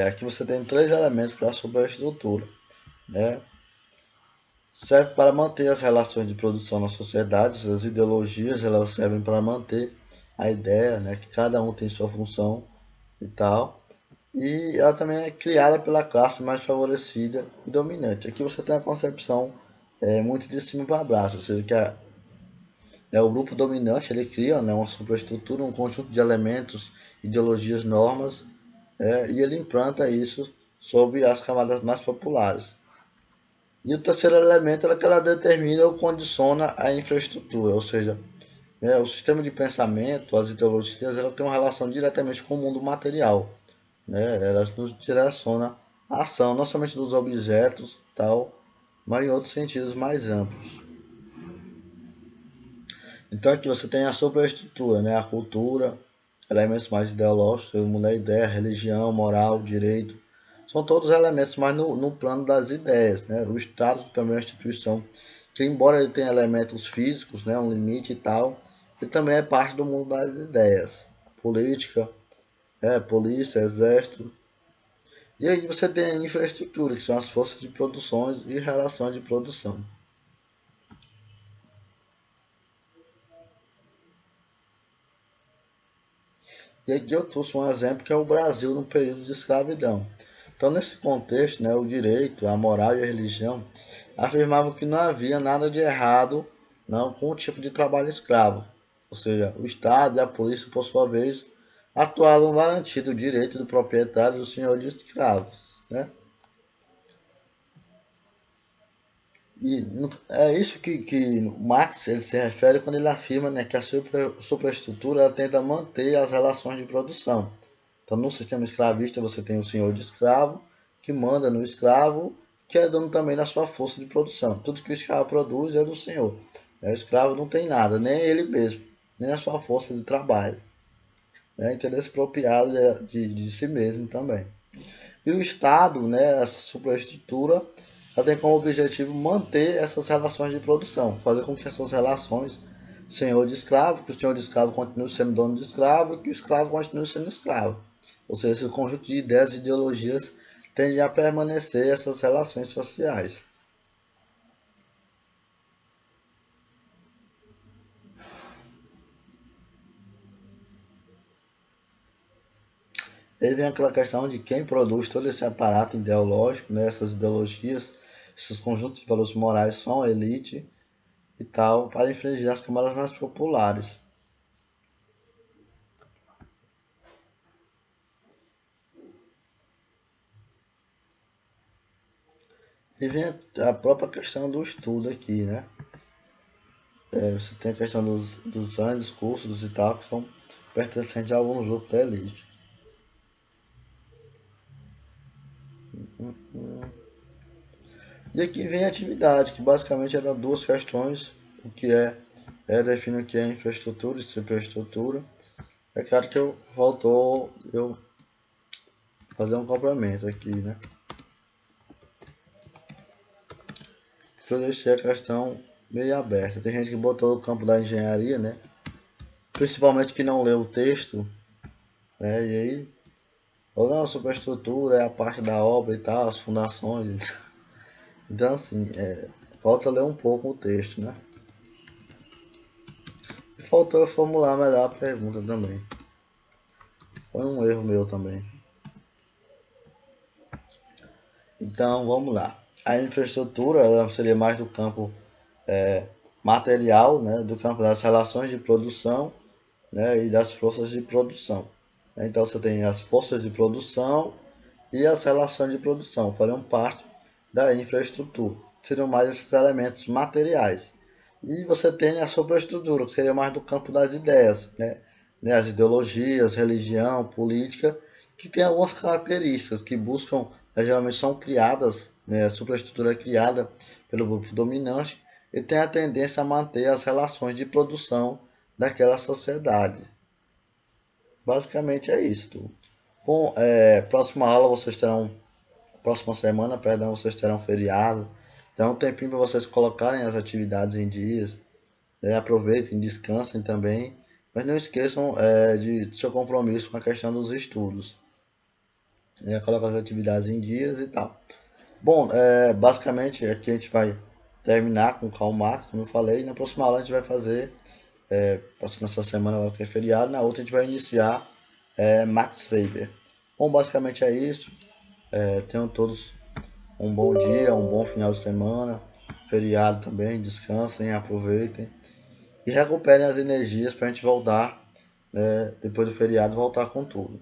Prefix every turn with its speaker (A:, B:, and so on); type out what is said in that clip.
A: Aqui você tem três elementos da superestrutura, né? Serve para manter as relações de produção na sociedade, as ideologias elas servem para manter a ideia, né, que cada um tem sua função e tal. E ela também é criada pela classe mais favorecida e dominante. Aqui você tem a concepção muito de cima para baixo, ou seja, que o grupo dominante ele cria, né, uma superestrutura, um conjunto de elementos, ideologias, normas, e ele implanta isso sobre as camadas mais populares. E o terceiro elemento é que ela determina ou condiciona a infraestrutura, ou seja, o sistema de pensamento, as ideologias, ela tem uma relação diretamente com o mundo material, né? Elas nos direcionam a ação, não somente dos objetos, tal, mas em outros sentidos mais amplos. Então aqui você tem a superestrutura, né? A cultura, elementos mais ideológicos, todo mundo é ideia, religião, moral, direito, são todos elementos mais no plano das ideias, né? O Estado também é uma instituição que, embora ele tenha elementos físicos, né? Um limite e tal, ele também é parte do mundo das ideias. Política, polícia, exército. E aí você tem a infraestrutura, que são as forças de produções e relações de produção. E aqui eu trouxe um exemplo que é o Brasil no período de escravidão. Então, nesse contexto, né, o direito, a moral e a religião afirmavam que não havia nada de errado não, com o tipo de trabalho escravo. Ou seja, o Estado e a polícia, por sua vez, atuavam garantindo o direito do proprietário e do senhor de escravos. Né? E é isso que Marx ele se refere quando ele afirma, né, que a superestrutura ela tenta manter as relações de produção. Então, no sistema escravista, você tem o senhor de escravo, que manda no escravo, que é dono também da sua força de produção. Tudo que o escravo produz é do senhor. O escravo não tem nada, nem ele mesmo, nem a sua força de trabalho. Interesse apropriado de si mesmo também. E o Estado, né, essa superestrutura, ela tem como objetivo manter essas relações de produção, fazer com que essas relações senhor de escravo, que o senhor de escravo continue sendo dono de escravo e que o escravo continue sendo escravo. Ou seja, esse conjunto de ideias e ideologias tende a permanecer essas relações sociais. Aí vem aquela questão de quem produz todo esse aparato ideológico, né, essas ideologias, esses conjuntos de valores morais são a elite e tal, para infringir as camadas mais populares. E vem a própria questão do estudo aqui, né? Você tem a questão dos grandes cursos e tal, que são pertencentes a algum grupo da elite. E aqui vem a atividade, que basicamente eram duas questões, o que define o que é infraestrutura e superestrutura. É claro que faltou eu fazer um complemento aqui, né? Porque eu deixei a questão meio aberta. Tem gente que botou o campo da engenharia, né? Principalmente que não leu o texto, né? E aí ou não, a superestrutura é a parte da obra e tal, as fundações. Então, assim, falta ler um pouco o texto, né? E faltou formular melhor a pergunta também. Foi um erro meu também. Então, vamos lá. A infraestrutura ela seria mais do campo material, né? Do campo das relações de produção, né? E das forças de produção. Então, você tem as forças de produção e as relações de produção, fariam parte da infraestrutura. Seriam mais esses elementos materiais. E você tem a superestrutura, que seria mais do campo das ideias, né? As ideologias, religião, política, que tem algumas características que buscam, geralmente são criadas, né? A superestrutura é criada pelo grupo dominante e tem a tendência a manter as relações de produção daquela sociedade. Basicamente é isso. Bom, próxima aula vocês terão, próxima semana, perdão, vocês terão feriado. Dá um tempinho para vocês colocarem as atividades em dias. Aproveitem, descansem também. Mas não esqueçam de seu compromisso com a questão dos estudos. né? Coloca as atividades em dias e tal. Bom, basicamente aqui a gente vai terminar com Karl Marx, como eu falei. Na próxima aula a gente vai fazer, passando essa semana agora que é feriado, na outra a gente vai iniciar Max Weber. Bom, basicamente é isso. Tenham todos um bom dia, um bom final de semana, feriado também, descansem, aproveitem e recuperem as energias para a gente voltar, né, depois do feriado, voltar com tudo.